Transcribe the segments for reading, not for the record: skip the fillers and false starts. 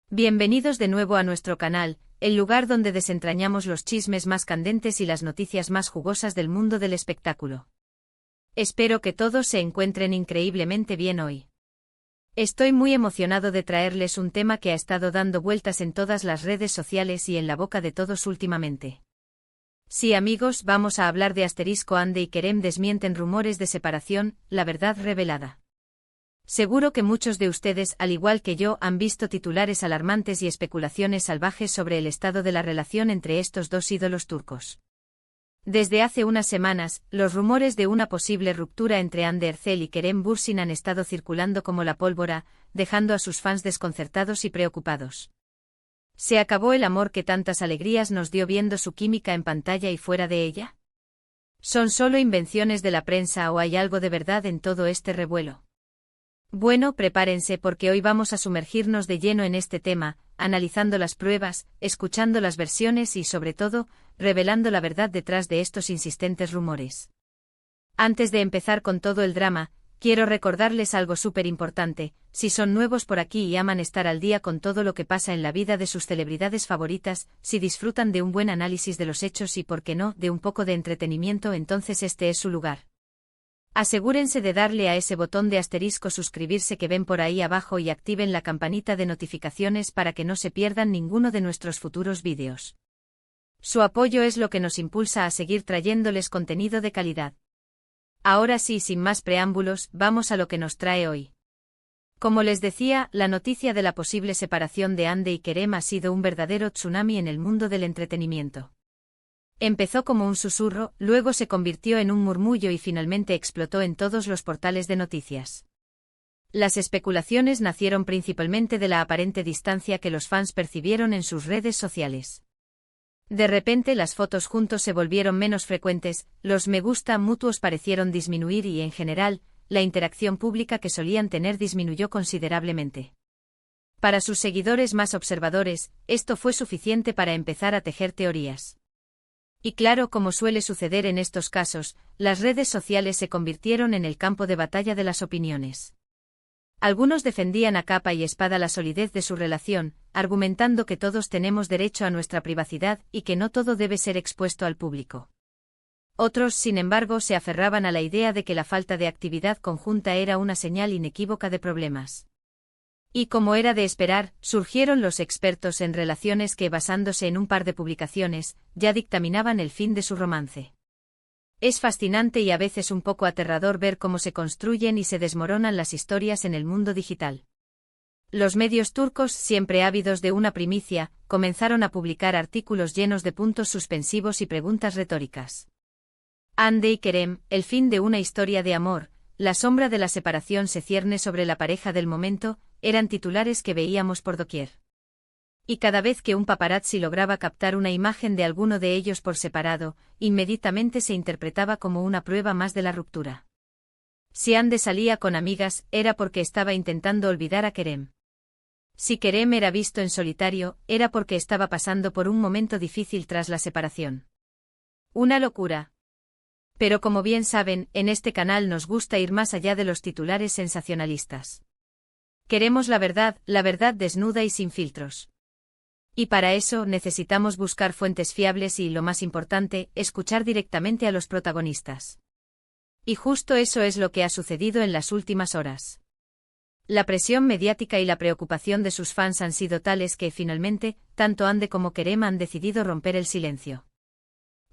Bienvenidos de nuevo a nuestro canal, el lugar donde desentrañamos los chismes más candentes y las noticias más jugosas del mundo del espectáculo. Espero que todos se encuentren increíblemente bien hoy. Estoy muy emocionado de traerles un tema que ha estado dando vueltas en todas las redes sociales y en la boca de todos últimamente. Sí, amigos, vamos a hablar de Ande y Kerem desmienten rumores de separación, la verdad revelada. Seguro que muchos de ustedes, al igual que yo, han visto titulares alarmantes y especulaciones salvajes sobre el estado de la relación entre estos dos ídolos turcos. Desde hace unas semanas, los rumores de una posible ruptura entre Hande Erçel y Kerem Bürsin han estado circulando como la pólvora, dejando a sus fans desconcertados y preocupados. ¿Se acabó el amor que tantas alegrías nos dio viendo su química en pantalla y fuera de ella? ¿Son solo invenciones de la prensa o hay algo de verdad en todo este revuelo? Bueno, prepárense porque hoy vamos a sumergirnos de lleno en este tema, analizando las pruebas, escuchando las versiones y, sobre todo, revelando la verdad detrás de estos insistentes rumores. Antes de empezar con todo el drama, quiero recordarles algo súper importante: si son nuevos por aquí y aman estar al día con todo lo que pasa en la vida de sus celebridades favoritas, si disfrutan de un buen análisis de los hechos y, por qué no, de un poco de entretenimiento, entonces este es su lugar. Asegúrense de darle a ese botón de asterisco suscribirse que ven por ahí abajo y activen la campanita de notificaciones para que no se pierdan ninguno de nuestros futuros vídeos. Su apoyo es lo que nos impulsa a seguir trayéndoles contenido de calidad. Ahora sí, sin más preámbulos, vamos a lo que nos trae hoy. Como les decía, la noticia de la posible separación de Hande y Kerem ha sido un verdadero tsunami en el mundo del entretenimiento. Empezó como un susurro, luego se convirtió en un murmullo y finalmente explotó en todos los portales de noticias. Las especulaciones nacieron principalmente de la aparente distancia que los fans percibieron en sus redes sociales. De repente las fotos juntos se volvieron menos frecuentes, los me gusta mutuos parecieron disminuir y, en general, la interacción pública que solían tener disminuyó considerablemente. Para sus seguidores más observadores, esto fue suficiente para empezar a tejer teorías. Y claro, como suele suceder en estos casos, las redes sociales se convirtieron en el campo de batalla de las opiniones. Algunos defendían a capa y espada la solidez de su relación, argumentando que todos tenemos derecho a nuestra privacidad y que no todo debe ser expuesto al público. Otros, sin embargo, se aferraban a la idea de que la falta de actividad conjunta era una señal inequívoca de problemas. Y como era de esperar, surgieron los expertos en relaciones que, basándose en un par de publicaciones, ya dictaminaban el fin de su romance. Es fascinante y a veces un poco aterrador ver cómo se construyen y se desmoronan las historias en el mundo digital. Los medios turcos, siempre ávidos de una primicia, comenzaron a publicar artículos llenos de puntos suspensivos y preguntas retóricas. Hande y Kerem, el fin de una historia de amor, la sombra de la separación se cierne sobre la pareja del momento, eran titulares que veíamos por doquier. Y cada vez que un paparazzi lograba captar una imagen de alguno de ellos por separado, inmediatamente se interpretaba como una prueba más de la ruptura. Si Hande salía con amigas, era porque estaba intentando olvidar a Kerem. Si Kerem era visto en solitario, era porque estaba pasando por un momento difícil tras la separación. Una locura. Pero como bien saben, en este canal nos gusta ir más allá de los titulares sensacionalistas. Queremos la verdad desnuda y sin filtros. Y para eso necesitamos buscar fuentes fiables y, lo más importante, escuchar directamente a los protagonistas. Y justo eso es lo que ha sucedido en las últimas horas. La presión mediática y la preocupación de sus fans han sido tales que, finalmente, tanto Hande como Kerem han decidido romper el silencio.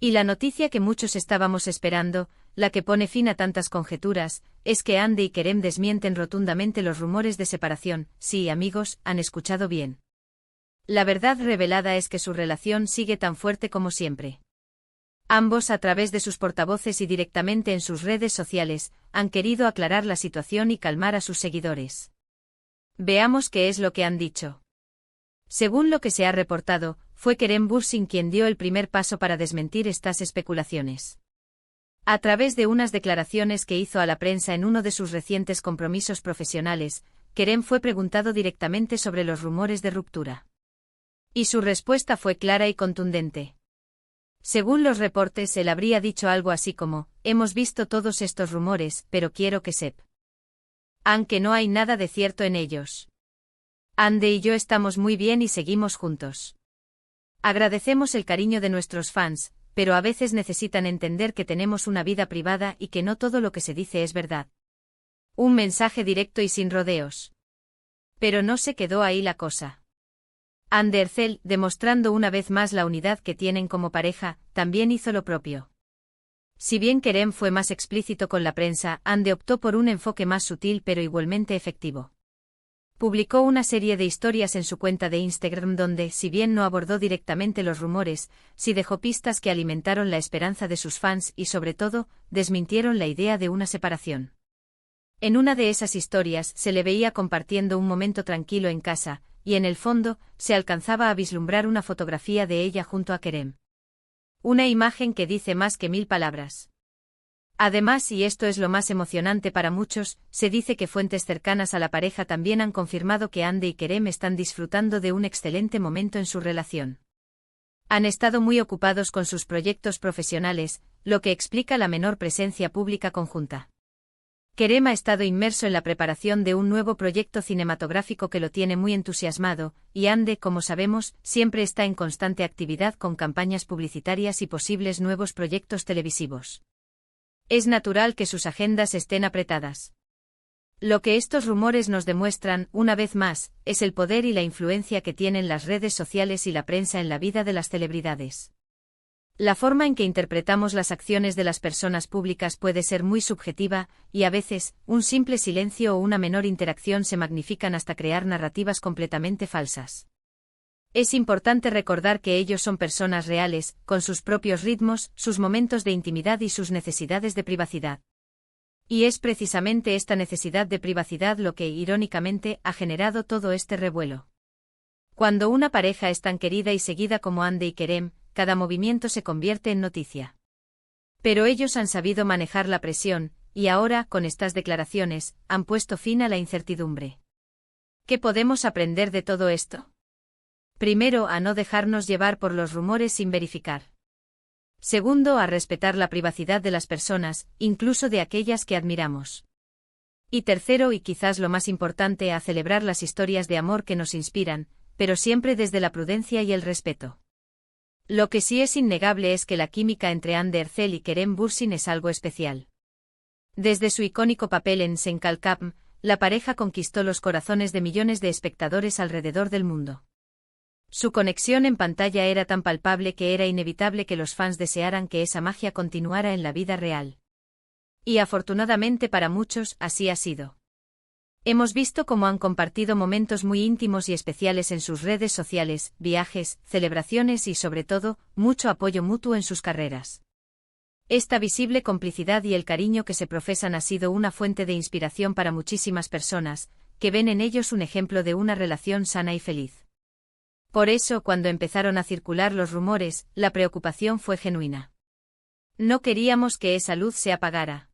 Y la noticia que muchos estábamos esperando, la que pone fin a tantas conjeturas, es que Hande y Kerem desmienten rotundamente los rumores de separación. Sí, amigos, han escuchado bien. La verdad revelada es que su relación sigue tan fuerte como siempre. Ambos, a través de sus portavoces y directamente en sus redes sociales, han querido aclarar la situación y calmar a sus seguidores. Veamos qué es lo que han dicho. Según lo que se ha reportado, fue Kerem Bürsin quien dio el primer paso para desmentir estas especulaciones. A través de unas declaraciones que hizo a la prensa en uno de sus recientes compromisos profesionales, Kerem fue preguntado directamente sobre los rumores de ruptura. Y su respuesta fue clara y contundente. Según los reportes, él habría dicho algo así como: hemos visto todos estos rumores, pero quiero que sepan que no hay nada de cierto en ellos. Ande y yo estamos muy bien y seguimos juntos. Agradecemos el cariño de nuestros fans, pero a veces necesitan entender que tenemos una vida privada y que no todo lo que se dice es verdad. Un mensaje directo y sin rodeos. Pero no se quedó ahí la cosa. Ande Ercel, demostrando una vez más la unidad que tienen como pareja, también hizo lo propio. Si bien Kerem fue más explícito con la prensa, Ande optó por un enfoque más sutil pero igualmente efectivo. Publicó una serie de historias en su cuenta de Instagram donde, si bien no abordó directamente los rumores, sí dejó pistas que alimentaron la esperanza de sus fans y sobre todo, desmintieron la idea de una separación. En una de esas historias se le veía compartiendo un momento tranquilo en casa, y en el fondo, se alcanzaba a vislumbrar una fotografía de ella junto a Kerem. Una imagen que dice más que 1000 palabras. Además, y esto es lo más emocionante para muchos, se dice que fuentes cercanas a la pareja también han confirmado que Ande y Kerem están disfrutando de un excelente momento en su relación. Han estado muy ocupados con sus proyectos profesionales, lo que explica la menor presencia pública conjunta. Kerem ha estado inmerso en la preparación de un nuevo proyecto cinematográfico que lo tiene muy entusiasmado, y Ande, como sabemos, siempre está en constante actividad con campañas publicitarias y posibles nuevos proyectos televisivos. Es natural que sus agendas estén apretadas. Lo que estos rumores nos demuestran, una vez más, es el poder y la influencia que tienen las redes sociales y la prensa en la vida de las celebridades. La forma en que interpretamos las acciones de las personas públicas puede ser muy subjetiva, y a veces, un simple silencio o una menor interacción se magnifican hasta crear narrativas completamente falsas. Es importante recordar que ellos son personas reales, con sus propios ritmos, sus momentos de intimidad y sus necesidades de privacidad. Y es precisamente esta necesidad de privacidad lo que, irónicamente, ha generado todo este revuelo. Cuando una pareja es tan querida y seguida como Ande y Kerem, cada movimiento se convierte en noticia. Pero ellos han sabido manejar la presión, y ahora, con estas declaraciones, han puesto fin a la incertidumbre. ¿Qué podemos aprender de todo esto? Primero, a no dejarnos llevar por los rumores sin verificar. Segundo, a respetar la privacidad de las personas, incluso de aquellas que admiramos. Y tercero, y quizás lo más importante, a celebrar las historias de amor que nos inspiran, pero siempre desde la prudencia y el respeto. Lo que sí es innegable es que la química entre Ande Ercel y Kerem Bürsin es algo especial. Desde su icónico papel en Sen Kalkapm, la pareja conquistó los corazones de millones de espectadores alrededor del mundo. Su conexión en pantalla era tan palpable que era inevitable que los fans desearan que esa magia continuara en la vida real. Y afortunadamente para muchos, así ha sido. Hemos visto cómo han compartido momentos muy íntimos y especiales en sus redes sociales, viajes, celebraciones y sobre todo, mucho apoyo mutuo en sus carreras. Esta visible complicidad y el cariño que se profesan ha sido una fuente de inspiración para muchísimas personas, que ven en ellos un ejemplo de una relación sana y feliz. Por eso, cuando empezaron a circular los rumores, la preocupación fue genuina. No queríamos que esa luz se apagara.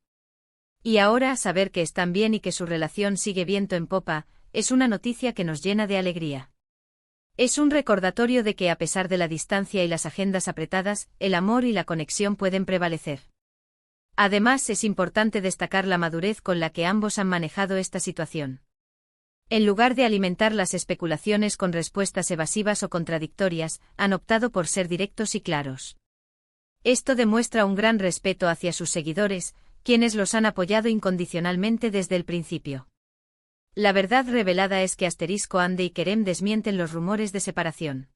Y ahora, saber que están bien y que su relación sigue viento en popa, es una noticia que nos llena de alegría. Es un recordatorio de que a pesar de la distancia y las agendas apretadas, el amor y la conexión pueden prevalecer. Además, es importante destacar la madurez con la que ambos han manejado esta situación. En lugar de alimentar las especulaciones con respuestas evasivas o contradictorias, han optado por ser directos y claros. Esto demuestra un gran respeto hacia sus seguidores, quienes los han apoyado incondicionalmente desde el principio. La verdad revelada es que Ande y Kerem desmienten los rumores de separación.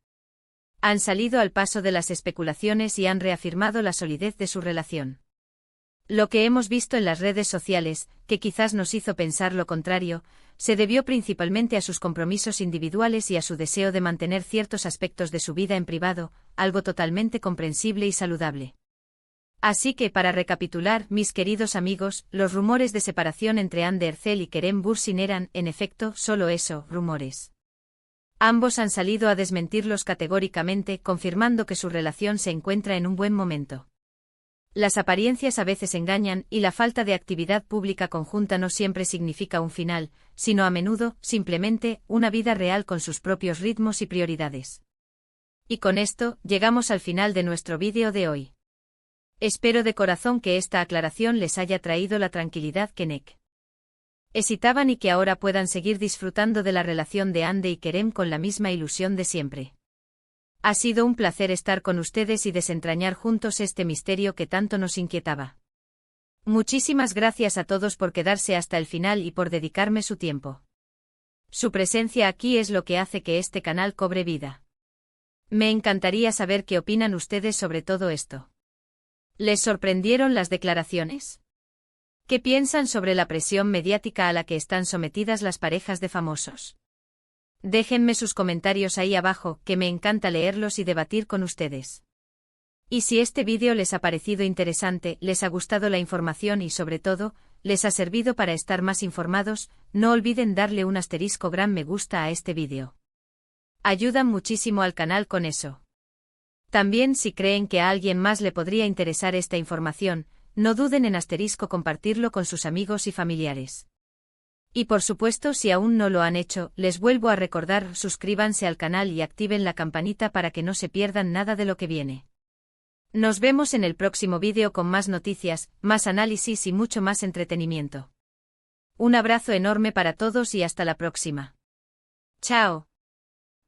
Han salido al paso de las especulaciones y han reafirmado la solidez de su relación. Lo que hemos visto en las redes sociales, que quizás nos hizo pensar lo contrario, se debió principalmente a sus compromisos individuales y a su deseo de mantener ciertos aspectos de su vida en privado, algo totalmente comprensible y saludable. Así que, para recapitular, mis queridos amigos, los rumores de separación entre Ande Ercel y Kerem Bürsin eran, en efecto, solo eso, rumores. Ambos han salido a desmentirlos categóricamente, confirmando que su relación se encuentra en un buen momento. Las apariencias a veces engañan, y la falta de actividad pública conjunta no siempre significa un final, sino a menudo, simplemente, una vida real con sus propios ritmos y prioridades. Y con esto, llegamos al final de nuestro vídeo de hoy. Espero de corazón que esta aclaración les haya traído la tranquilidad que excitaban y que ahora puedan seguir disfrutando de la relación de Ande y Kerem con la misma ilusión de siempre. Ha sido un placer estar con ustedes y desentrañar juntos este misterio que tanto nos inquietaba. Muchísimas gracias a todos por quedarse hasta el final y por dedicarme su tiempo. Su presencia aquí es lo que hace que este canal cobre vida. Me encantaría saber qué opinan ustedes sobre todo esto. ¿Les sorprendieron las declaraciones? ¿Qué piensan sobre la presión mediática a la que están sometidas las parejas de famosos? Déjenme sus comentarios ahí abajo, que me encanta leerlos y debatir con ustedes. Y si este vídeo les ha parecido interesante, les ha gustado la información y sobre todo, les ha servido para estar más informados, no olviden darle un asterisco gran me gusta a este vídeo. Ayudan muchísimo al canal con eso. También si creen que a alguien más le podría interesar esta información, no duden en asterisco compartirlo con sus amigos y familiares. Y por supuesto si aún no lo han hecho, les vuelvo a recordar suscríbanse al canal y activen la campanita para que no se pierdan nada de lo que viene. Nos vemos en el próximo vídeo con más noticias, más análisis y mucho más entretenimiento. Un abrazo enorme para todos y hasta la próxima. Chao.